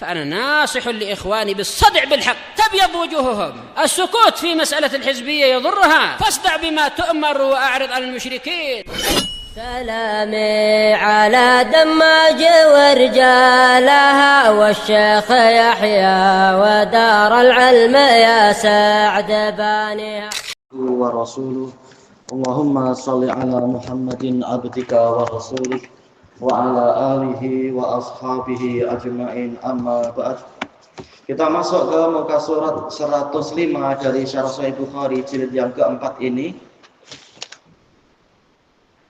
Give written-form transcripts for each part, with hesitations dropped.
فأنا ناصح لإخواني بالصدع بالحق تبيض وجوههم. السكوت في مسألة الحزبية يضرها، فاصدع بما تؤمر وأعرض عن المشركين. سلامي على دماج ورجالها والشيخ يحيى ودار العلم يا سعد بانيها ورسوله. اللهم صل على محمد عبدك ورسولك وعلى alihi wa ashabihi ajma'in, amma ba'd. Kita masuk ke muka surat 105 dari Syarah Sahih Bukhari jilid yang keempat ini.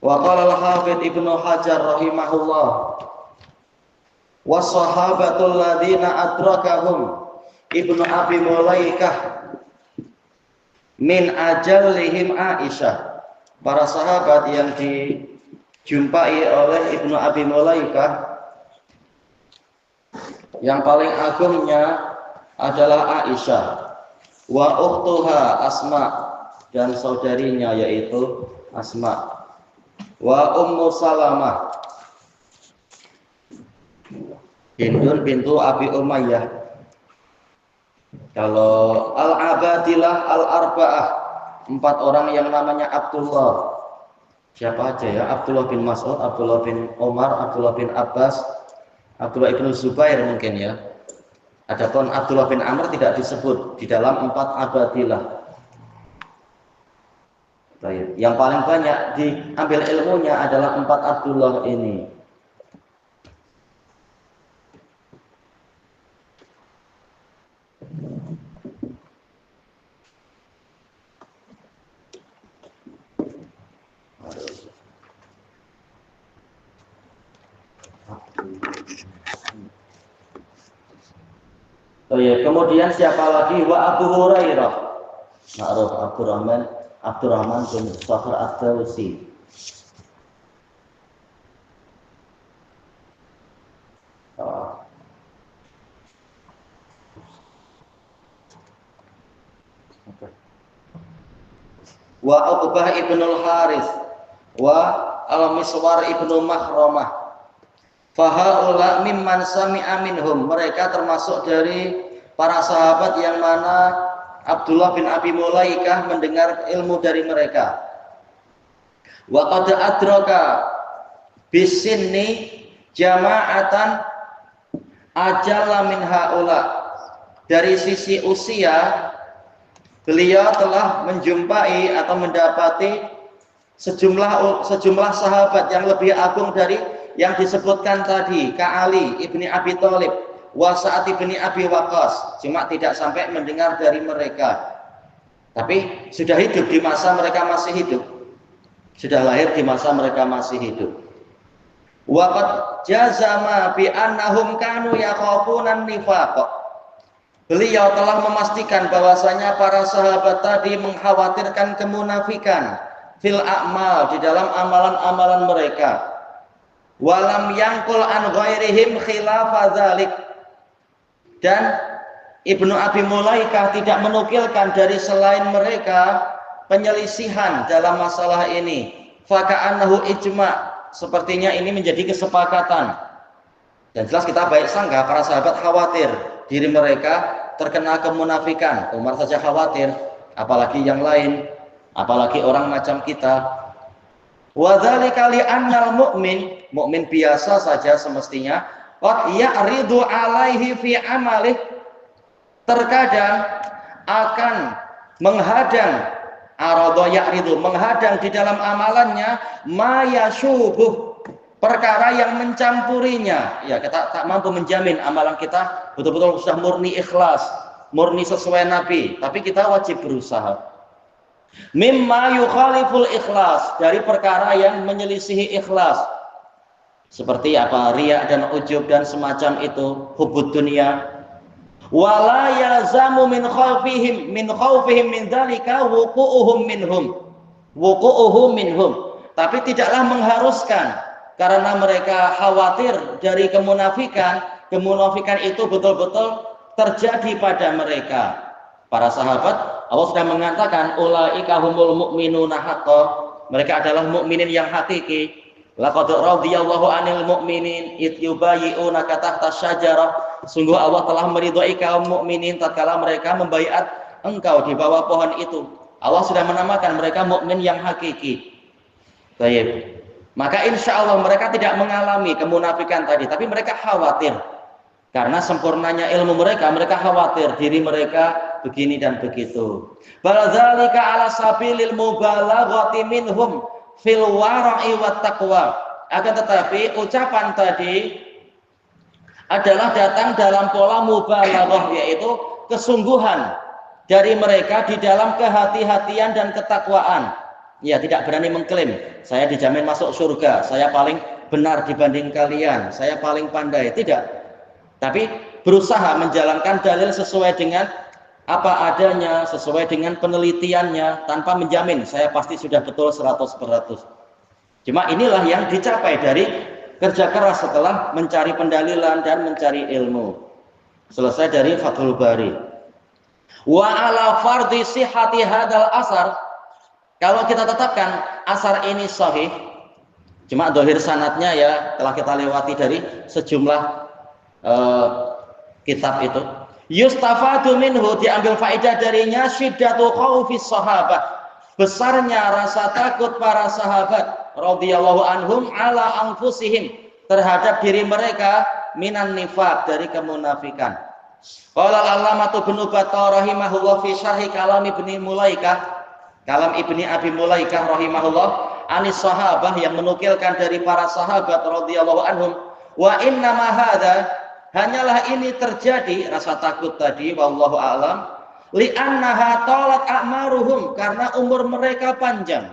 Wa qala al-Hafidz Ibnu Hajar rahimahullah, was-sahabatul ladzina adrakahum Ibnu Abi Mulaikah min ajallihim Aisyah. Para sahabat yang dijumpai oleh Ibnu Abi Mulaikah, yang paling agungnya adalah Aisyah, wa ukhtuha Asma, dan saudarinya yaitu Asma, wa Ummu Salamah Hindun bintu Abi Umayyah. Kalau al-abadilah al-arba'ah, 4 orang yang namanya Abdullah. Siapa aja ya? Abdullah bin Mas'ud, Abdullah bin Umar, Abdullah bin Abbas, Abdullah ibnu Zubair mungkin ya. Adapun Abdullah bin Amr tidak disebut di dalam 4 abadilah. Yang paling banyak diambil ilmunya adalah 4 Abdullah ini. Kemudian siapa lagi? Wa Abu Hurairah, ma'ruf Abdurrahman bin Sakhr ad-Dawsi. Wa Uqbah ibnul Harith wa Al-Miswar ibnu Makhramah. Fahaula mimman sami'a minhum, mereka termasuk dari para sahabat yang mana Abdullah bin Abi Mulaikah mendengar ilmu dari mereka. Wa qad adraka bisinni jama'atan ajalla min haula. Dari sisi usia beliau telah menjumpai atau mendapati sejumlah sahabat yang lebih agung dari yang disebutkan tadi, Ka Ali ibni Abi Thalib, wa Sa'ad ibni Abi Waqqas. Cuma tidak sampai mendengar dari mereka, tapi sudah hidup di masa mereka masih hidup, sudah lahir di masa mereka masih hidup. Wa qad jazama bi annahum kanu yakhafuna nifaq. Beliau telah memastikan bahwasanya para sahabat tadi mengkhawatirkan kemunafikan fil a'mal, di dalam amalan-amalan mereka. Walam yangkul an ghairihim khilafa dzalik, dan Ibnu Abi Mulaikah tidak menukilkan dari selain mereka penyelisihan dalam masalah ini. Faka'annahu ijma', sepertinya ini menjadi kesepakatan. Dan jelas kita baik sangka para sahabat khawatir diri mereka terkena kemunafikan. Umar saja khawatir, apalagi yang lain, apalagi orang macam kita. Wa dzalika li annal mukmin biasa saja semestinya qad ya'ridu alaihi fi amalih, terkadang akan menghadang, arada ya'ridu, menghadang di dalam amalannya, ma yashubuh, perkara yang mencampurinya. Ya, kita tak mampu menjamin amalan kita betul-betul sudah murni ikhlas, murni sesuai Nabi, tapi kita wajib berusaha. Mimma yukhaliful ikhlas, dari perkara yang menyelisihi ikhlas, seperti apa? Riya dan ujub dan semacam itu, hubud dunia. Wala yalzamu min khawfihim min dzalika wuqu'uhum minhum, tapi tidaklah mengharuskan karena mereka khawatir dari kemunafikan itu betul-betul terjadi pada mereka. Para sahabat, Allah sudah mengatakan ulaika humul mu'minuna haqqan, mereka adalah mukminin yang hakiki. Laqad radhiyallahu 'anil mu'minin id yubayyi'unaka tahta syajarah sungguh Allah telah meridhai kaum mukminin tatkala mereka membaiat engkau di bawah pohon itu. Allah sudah menamakan mereka mukmin yang hakiki. Baik. Maka insya Allah mereka tidak mengalami kemunafikan tadi, tapi mereka khawatir karena sempurnanya ilmu mereka. Mereka khawatir diri mereka begini dan begitu. Baladzalika ala sabilil mubalaghati minhum fil wara'i wat taqwa. Akan tetapi ucapan tadi adalah datang dalam pola mubalaghah, yaitu kesungguhan dari mereka di dalam kehati-hatian dan ketakwaan. Ya, tidak berani mengklaim saya dijamin masuk surga, saya paling benar dibanding kalian, saya paling pandai, tidak. Tapi berusaha menjalankan dalil sesuai dengan apa adanya, sesuai dengan penelitiannya, tanpa menjamin saya pasti sudah betul 100%. Cuma inilah yang dicapai dari kerja keras setelah mencari pendalilan dan mencari ilmu. Selesai dari Fathul Bari. Wa ala fardhi sihhati hadzal asar, kalau kita tetapkan asar ini sahih, cuma dohir sanadnya ya telah kita lewati dari sejumlah kitab itu. Yustafadu minhu, diambil faedah darinya syiddatu khaufis sahabah, besarnya rasa takut para sahabat radhiyallahu anhum ala anfusihim, terhadap diri mereka minan nifaq, dari kemunafikan. Qala al-allamatu Ibnu Battah rahimahullah fi syarhi kalam Ibni Mulaikah, kalam Ibni Abi Mulaikah rahimahullah, anis sahabah, yang menukilkan dari para sahabat radhiyallahu anhum, wa inna ma hadza, hanyalah ini terjadi rasa takut tadi, wallahu a'lam, li'annaha talat a'maruhum, karena umur mereka panjang.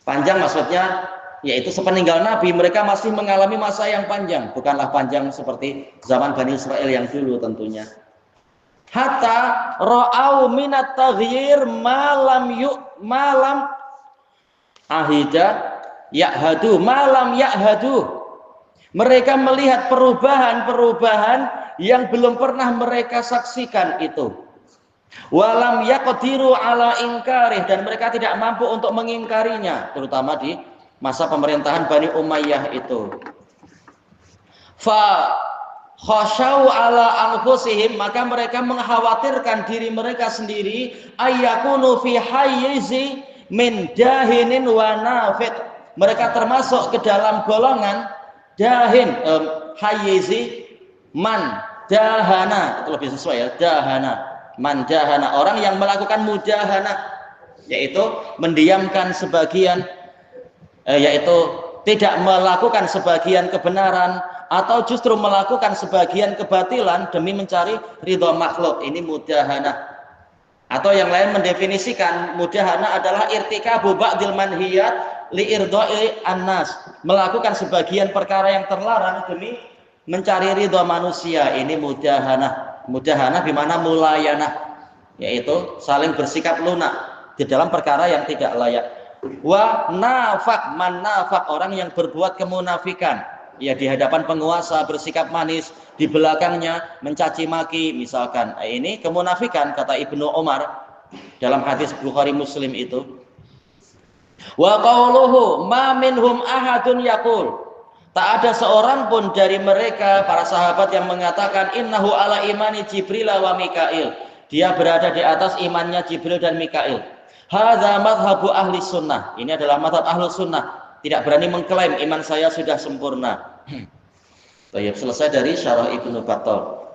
Panjang maksudnya yaitu sepeninggal Nabi mereka masih mengalami masa yang panjang, bukanlah panjang seperti zaman Bani Israel yang dulu tentunya. Hatta ra'au minat taghyir malam ahida ya'hadu malam ya'hadu, mereka melihat perubahan-perubahan yang belum pernah mereka saksikan itu. Walam yaqdiru ala ingkarih, dan mereka tidak mampu untuk mengingkarinya, terutama di masa pemerintahan Bani Umayyah itu. Fa khasyau ala anfusihim, maka mereka mengkhawatirkan diri mereka sendiri, ayyakunu fi hayyizi min dahinin wa nafid, mereka termasuk ke dalam golongan dahin, hayyizi man dahana, itu lebih sesuai ya, dahana, man dahana, orang yang melakukan mudahana, yaitu mendiamkan sebagian, yaitu tidak melakukan sebagian kebenaran, atau justru melakukan sebagian kebatilan demi mencari ridha makhluk. Ini mudahana. Atau yang lain mendefinisikan mudahana adalah irtikabu ba'dil manhiyat li irdha'i annas, melakukan sebagian perkara yang terlarang demi mencari ridha manusia. Ini mudahana. Mudahana di mana mulayanah, yaitu saling bersikap lunak di dalam perkara yang tidak layak. Wa nafaq, man nafaq, orang yang berbuat kemunafikan, ya di hadapan penguasa bersikap manis, di belakangnya mencaci maki misalkan. Ini kemunafikan kata Ibnu Umar dalam hadis Bukhari Muslim itu. Wa qauluhu ma minhum ahadun yaqul, tak ada seorang pun dari mereka para sahabat yang mengatakan innahu ala imani Jibril wa Mikail, dia berada di atas imannya Jibril dan Mikail. Hadza madhabu ahli sunnah, ini adalah madhab ahli sunnah, tidak berani mengklaim iman saya sudah sempurna. Baik, selesai dari syarah Ibnu Battah.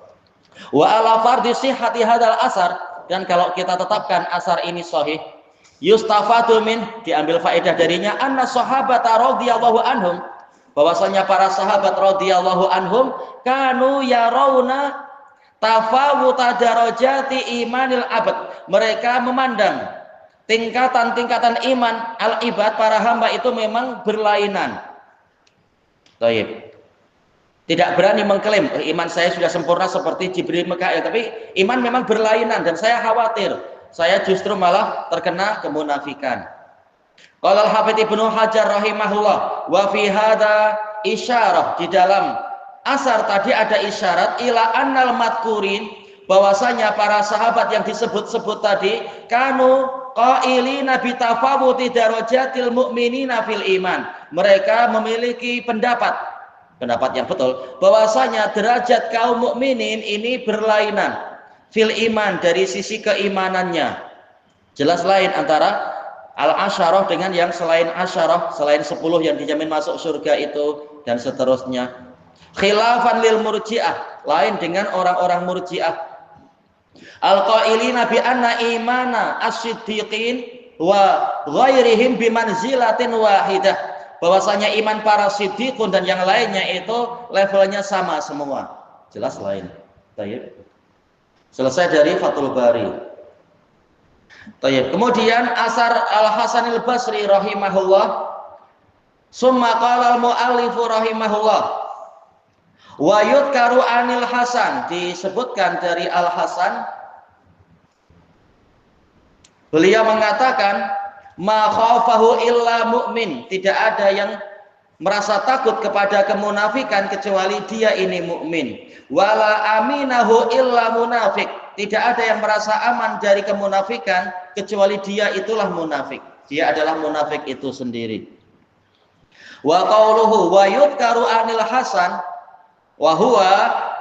Wa ala fardhi sihhati hadzal asar, dan kalau kita tetapkan asar ini sahih, yustafadu min, diambil faedah darinya, anna sahabata radhiyallahu anhum, bahwasanya para sahabat radhiyallahu anhum kanu yarawna tafawuta darajati imanil abad, mereka memandang tingkatan-tingkatan iman al-ibad, para hamba itu memang berlainan. Baik. Tidak berani mengklaim iman saya sudah sempurna seperti Jibril Mikail, tapi iman memang berlainan, dan saya khawatir saya justru malah terkena kemunafikan. Qala al-Hafidz Ibnu Hajar rahimahullah, wa fi hadza isyarah, di dalam asar tadi ada isyarat ila annal madkurin, bahwasanya para sahabat yang disebut-sebut tadi kanu qailina bi tafawuti darajatil mu'minina fil iman, mereka memiliki pendapat pendapat yang betul bahwasanya derajat kaum mukminin ini berlainan fil iman dari sisi keimanannya. Jelas lain antara al-asyarah dengan yang selain asyarah, selain 10 yang dijamin masuk surga itu dan seterusnya. Khilafan lil murji'ah, lain dengan orang-orang murji'ah. Al-qailina bi anna imana as-siddiqin wa ghairihim bimanzilatin wahidah, bahwasanya iman para siddiqun dan yang lainnya itu levelnya sama semua. Jelas lain. Baik. Selesai dari Fathul Bari. Baik. Kemudian asar Al-Hasan Al-Basri rahimahullah, summa qala al-muallif rahimahullah wa yudkaru anil Hasan, disebutkan dari Al-Hasan, beliau mengatakan ma khafahu illa mu'min, tidak ada yang merasa takut kepada kemunafikan kecuali dia ini mukmin. Wala aminahu illa munafik, tidak ada yang merasa aman dari kemunafikan kecuali dia itulah munafik, dia adalah munafik itu sendiri. Wa qauluhu wa yudkaru anil Hasan wa huwa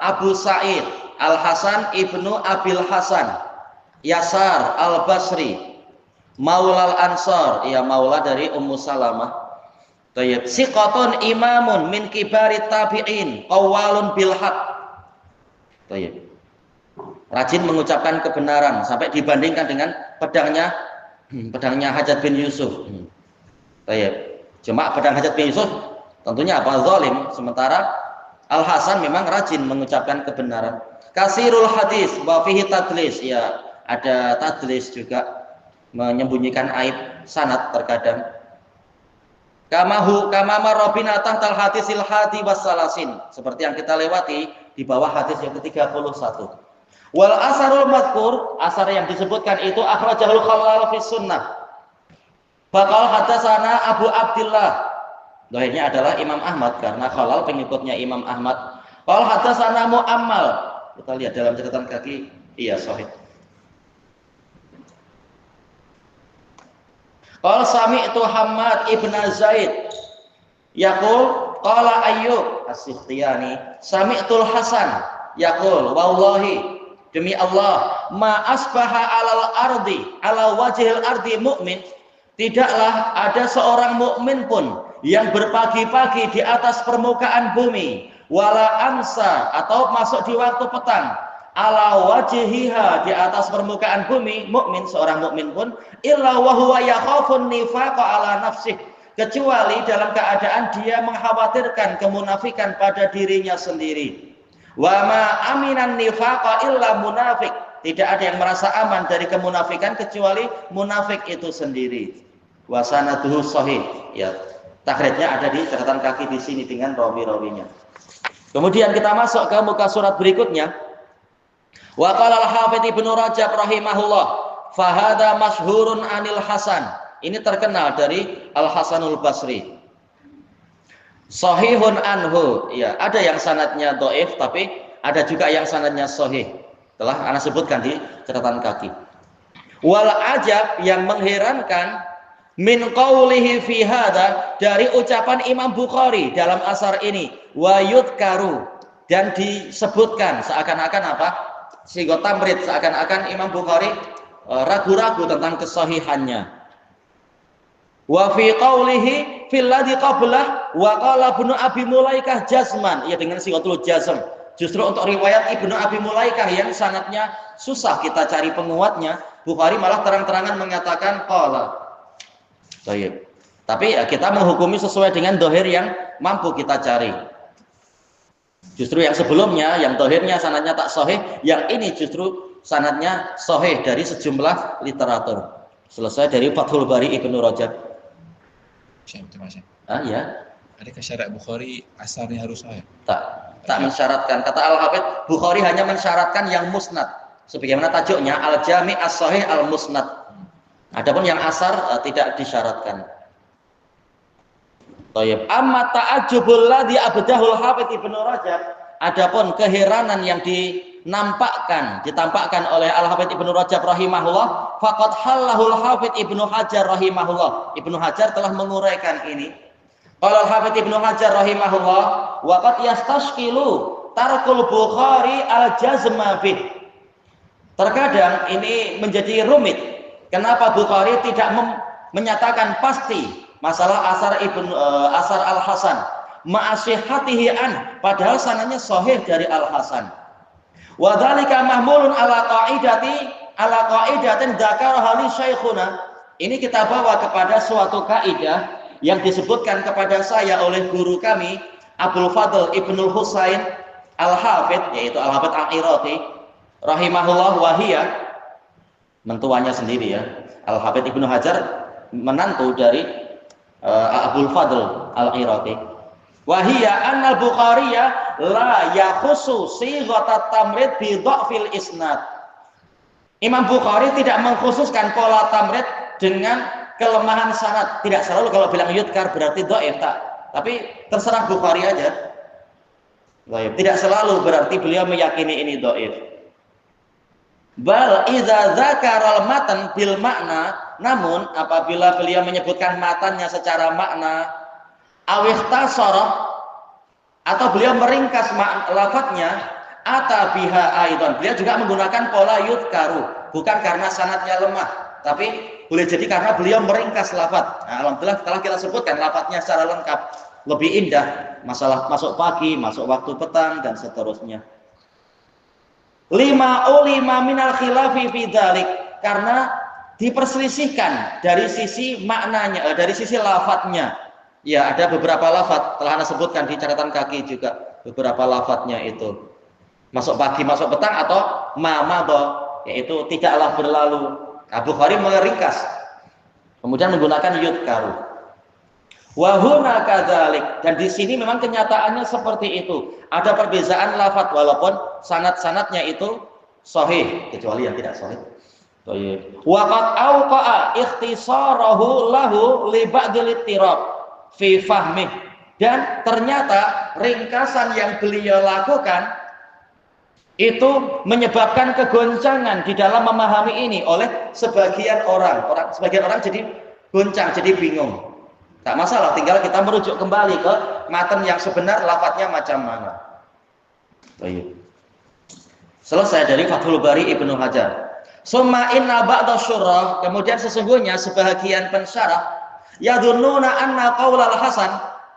Abu Sa'id Al-Hasan ibnu Abil Hasan Yasar Al-Basri Maulal Ansar, ya maula dari Ummu Salamah. Tayyib. Siqatun imamun min kibari tabi'in qawwalun bil haq. Tayyib. Rajin mengucapkan kebenaran sampai dibandingkan dengan pedangnya Hajjaj bin Yusuf. Tayyib. Cuma pedang Hajjaj bin Yusuf tentunya apa? Zalim, sementara Al-Hasan memang rajin mengucapkan kebenaran. Kasirul hadis wa fihi tadlis, ya ada tadlis juga, menyembunyikan aib sanad terkadang. Kama marobina tahtal hadisil hadi wassalasin, seperti yang kita lewati di bawah hadis yang ke-31. Wal asarul madhkur, asar yang disebutkan itu akhrajahul Khalal fi sunnah. Bakal hadasana Abu Abdillah, dohirnya adalah Imam Ahmad karena Khalal pengikutnya Imam Ahmad. Qal hadasana Mu'ammal, kita lihat dalam catatan kaki, iya sahih. Qala sami'tu Hammad ibn Zaid yaqul qala Ayyub as-Sikhtiyani sami'tul Hasan yaqul wallahi, demi Allah, ma asbaha alal ardi ala wajhil ardi mu'min, tidaklah ada seorang mukmin pun yang berpagi-pagi di atas permukaan bumi, wala amsa atau masuk di waktu petang, ala wajhiha di atas permukaan bumi, mukmin, seorang mukmin pun, illa wa huwa yakhafun nifaqa ala nafsih, kecuali dalam keadaan dia mengkhawatirkan kemunafikan pada dirinya sendiri. Wa ma aminan nifaqa illa munafik, tidak ada yang merasa aman dari kemunafikan kecuali munafik itu sendiri. Wa sanaduhu sahih, ya takhrijnya ada di catatan kaki di sini dengan rawi-rawinya. Kemudian kita masuk ke muka surat berikutnya. Wa qala al-Hafidz Ibnu Rajab rahimahullah, fa hadza masyhurun anil Hasan. Ini terkenal dari Al-Hasanul Basri. Sahihun anhu, ya, ada yang sanadnya dhaif tapi ada juga yang sanadnya sahih. Telah ana sebutkan di catatan kaki. Wal ajab, yang mengherankan, min qaulihi fi hadza, dari ucapan Imam Bukhari dalam asar ini, wa yudkaru, dan disebutkan seakan-akan apa? Sigot tamrid, seakan-akan Imam Bukhari ragu-ragu tentang kesahihannya. Wa fi qaulihi fil ladzi qablah wa qala Ibnu Abi Mulaikah jazman, ya dengan sigotul jazm. Justru untuk riwayat Ibnu Abi Mulaikah yang sanadnya susah kita cari penguatnya, Bukhari malah terang-terangan mengatakan qala. Baik. Tapi ya, kita menghukumi sesuai dengan dohir yang mampu kita cari. Justru yang sebelumnya, yang dohirnya sanadnya tak sahih, yang ini justru sanadnya sahih dari sejumlah literatur. Selesai dari Fathul Bari Ibnu Rajab. Ya. Adakah syarat Bukhari asarnya harus sahih? Tak mensyaratkan. Kata Al-Hafidz, Bukhari hanya mensyaratkan yang musnad. Sebagaimana tajuknya Al-Jami' As-Sahih Al-Musnad. Adapun yang asar tidak disyaratkan. Tayyib. Amma ta'ajjubul ladzi abdahul Hafidz Ibnu Rajab, adapun keheranan yang ditampakkan oleh Al-Hafidz Ibnu Rajab rahimahullah, faqad hallahul Hafidz Ibnu Hajar rahimahullah. Ibnu Hajar telah menguraikan ini. Qala al-Hafidz Ibnu Hajar rahimahullah wa qad yastashkilu tarkul Bukhari al-jazma bih. Terkadang ini menjadi rumit. Kenapa Bukhari tidak menyatakan pasti masalah asar Al-Hasan ma'asihatihi an, padahal sanadnya sahih dari Al-Hasan. Wa dzalika mahmulun ala qaidatin dzakaraha li syaikhuna. Ini kita bawa kepada suatu kaidah yang disebutkan kepada saya oleh guru kami Abdul Fadl Ibnul Husain Al-Hafidz, yaitu Al-Hafidz Al-Iraqi rahimahullah, wahiyah, mentuanya sendiri ya, Al-Hafidz Ibnu Hajar menantu dari Abdul Fadl Al-Iraqi. Wahiyah anna al-Bukhariya la yakhusu sighatat tamrid bi dha'fil isnad. Imam Bukhari tidak mengkhususkan pola tamrid dengan kelemahan sanad. Tidak selalu kalau bilang yudkar berarti dhaif, tak. Tapi terserah Bukhari aja. Dhaif. Tidak selalu berarti beliau meyakini ini dhaif. Bal idza dzakara al-matan bil makna, namun apabila beliau menyebutkan matannya secara makna, aw ikhtasara, atau beliau meringkas lafadznya, ata biha aidan, beliau juga menggunakan pola yudkaru, bukan karena sanadnya lemah, tapi boleh jadi karena beliau meringkas lafadz. Nah, alhamdulillah setelah kita sebutkan lafadznya secara lengkap, lebih indah, masalah masuk pagi, masuk waktu petang, dan seterusnya. Lima minal khilafi fi dzalik, karena diperselisihkan dari sisi maknanya, dari sisi lafadznya. Ya, ada beberapa lafadz telah Anda sebutkan di catatan kaki juga, beberapa lafadznya itu masuk pagi, masuk petang, atau mamado, yaitu tidaklah berlalu. Abu Bukhari meringkas, kemudian menggunakan yudkaru. Wa huna kadzalik, dan di sini memang kenyataannya seperti itu. Ada perbedaan lafadz walaupun sanad-sanadnya itu sahih, kecuali yang tidak sahih. Wa qad awqa'a ikhtisarahu lahu li ba'dil ittirab fi fahmi, dan ternyata ringkasan yang beliau lakukan itu menyebabkan kegoncangan di dalam memahami ini oleh sebagian orang. Sebagian orang jadi goncang, jadi bingung. Tak masalah, tinggal kita merujuk kembali ke matan yang sebenar, lafadznya macam mana. Baik. Selesai dari Fathul Bari Ibnu Hajar. Summa inna ba'da syurah, kemudian sesungguhnya sebahagian pensyarah yadhunnuna anna qaulal Hasan,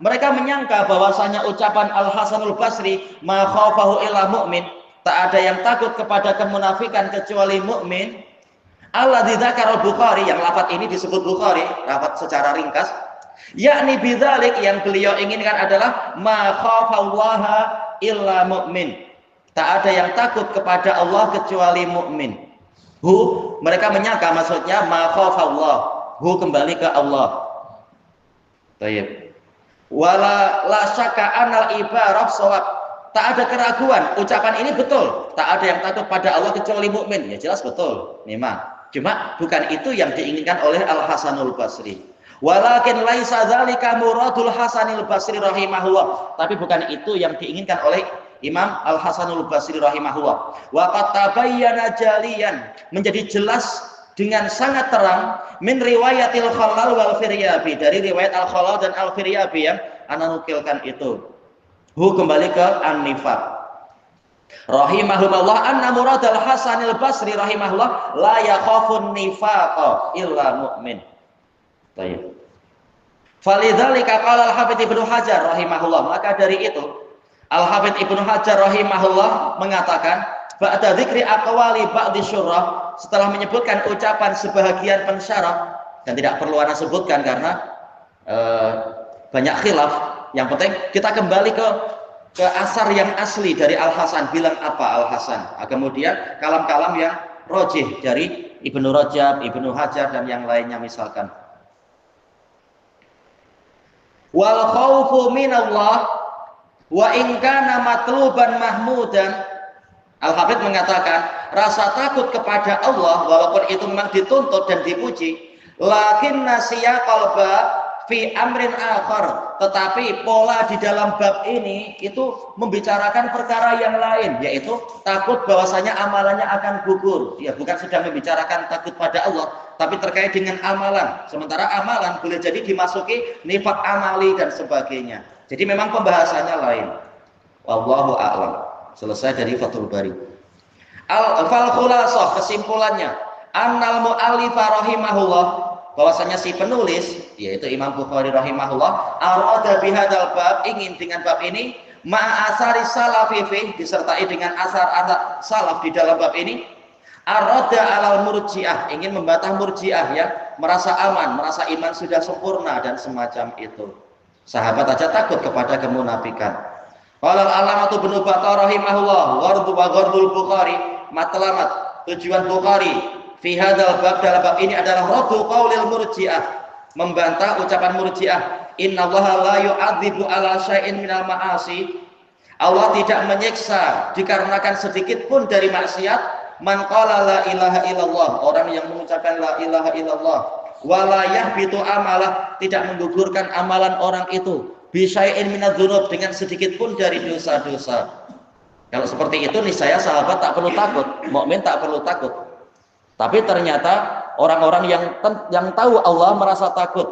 mereka menyangka bahwasanya ucapan Al-Hasanul Basri ma khafahu illa mu'min, tak ada yang takut kepada kemunafikan kecuali mukmin. Alladzi dzakara Bukhari, yang lafaz ini disebut Bukhari, lafaz secara ringkas, yakni bidzalik, yang beliau inginkan adalah ma khafallaha illa mu'min, tak ada yang takut kepada Allah kecuali mukmin. Mereka menyangka maksudnya ma khafallah, kembali ke Allah. Baik. Wala la syakka anal ibarah shawab, tak ada keraguan, ucapan ini betul, tak ada yang takut pada Allah kecuali mukmin. Ya jelas betul, memang. Cuma bukan itu yang diinginkan oleh Al-Hasanul Basri. Walakin laisa dzalika muradul Hasanul Basri rahimahullah, tapi bukan itu yang diinginkan oleh Imam Al-Hasanul Basri rahimahullah. Wa qad tabayyana jaliyan, menjadi jelas dengan sangat terang min riwayatil Khalal wal Firyabi, dari riwayat Al-Khalal dan Al-Firyabi yang ana nukilkan itu. Kembali ke An-Nifaq rahimahullah, anna murad Al-Hasanil Basri rahimahullah la yakhafun nifaqa illa mu'min. Baik. Falidzalika qala Al-Hafidz Ibnu Hajar rahimahullah, maka dari itu Al-Hafidz Ibnu Hajar rahimahullah mengatakan, ba'da dzikri aqwali ba'di syurah, setelah menyebutkan ucapan sebahagian pensyarah, dan tidak perlu ana sebutkan karena banyak khilaf. Yang penting kita kembali ke asar yang asli dari Al-Hasan. Bilang apa Al-Hasan? Kemudian kalam-kalam yang rojih dari Ibnu Rajab, Ibnu Hajar, dan yang lainnya misalkan. Wal khaufu minallah wa in kana matluban mahmudan. Al-Hafidz mengatakan, rasa takut kepada Allah walaupun itu memang dituntut dan dipuji, lakin nasiya qalba fi amrin akhar, tetapi pola di dalam bab ini itu membicarakan perkara yang lain, yaitu takut bahwasanya amalannya akan gugur. Ya, bukan sedang membicarakan takut pada Allah, tapi terkait dengan amalan. Sementara amalan boleh jadi dimasuki nifaq amali dan sebagainya. Jadi memang pembahasannya lain. Wallahu a'lam. Selesai dari Fathul Bari. Fal khulasah, kesimpulannya, annal mu'allifa rahimahullah, bahwasanya si penulis yaitu Imam Bukhari rahimahullah arada bihadzal bab, ingin dengan bab ini ma'asari salafi fi, disertai dengan asar-asar salaf di dalam bab ini, arada alal murji'ah, ingin membantah murji'ah ya, merasa aman, merasa iman sudah sempurna dan semacam itu. Sahabat aja takut kepada kemunafikan. Qala al-alamatu Ibnu Battah rahimahullah ghardu wa ghardul Bukhari, matlamat tujuan Bukhari fi hadzal bab, dalam bab ini adalah raddu qaulil murji'ah, membantah ucapan murji'ah. Innallaha la yu'adzibu ala syai'in minal ma'asi, Allah tidak menyiksa dikarenakan sedikit pun dari maksiat. Man qala la ilaha illallah, orang yang mengucapkan la ilaha illallah, wala yahbitu amalah, tidak menggugurkan amalan orang itu, bisyai'in minadz-dzunub, dengan sedikit pun dari dosa-dosa. Kalau seperti itu niscaya sahabat tak perlu takut, mukmin tak perlu takut. Tapi ternyata orang-orang yang tahu Allah merasa takut,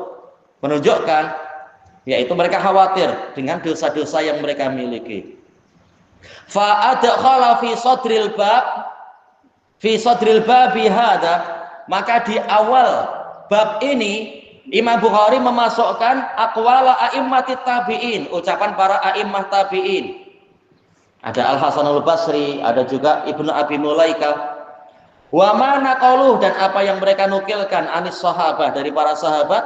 menunjukkan yaitu mereka khawatir dengan dosa-dosa yang mereka miliki. Fa adkhala fi sadril babi hadza, maka di awal bab ini Imam Bukhari memasukkan aqwala a'immatit tabi'in, ucapan para a'immah tabi'in. Ada Al-Hasan Al-Basri, ada juga Ibnu Abi Mulaika. Wa mana qauluh, dan apa yang mereka nukilkan anis sahabah, dari para sahabat,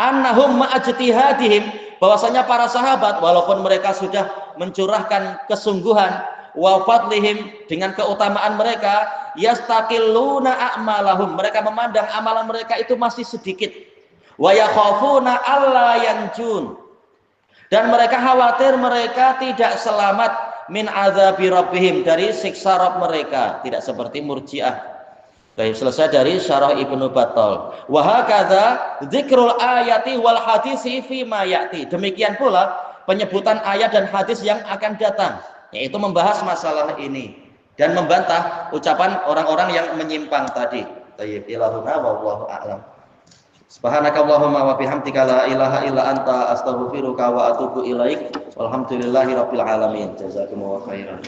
annahum ma'ajtihadihim, bahwasanya para sahabat walaupun mereka sudah mencurahkan kesungguhan, wa fadlihim, dengan keutamaan mereka, yastaqilluna a'malahum, mereka memandang amalan mereka itu masih sedikit, wa yakhafuna alla yanjun, dan mereka khawatir mereka tidak selamat min azabi rabbihim, dari siksa Rabb mereka, tidak seperti murji'ah. Baik, selesai dari syarah Ibnu Battal. Wa hakadza dzikrul ayati wal hadisi fi ma ya'ti, demikian pula penyebutan ayat dan hadis yang akan datang, yaitu membahas masalah ini dan membantah ucapan orang-orang yang menyimpang tadi. Tayyib ilahuna wallahu a'lam. Subhanakallahumma wa bihamdika la ilaha illa anta astaghfiruka wa atubu ilaik. Walhamdulillahirabbil alamin. Jazakumullahu khairan.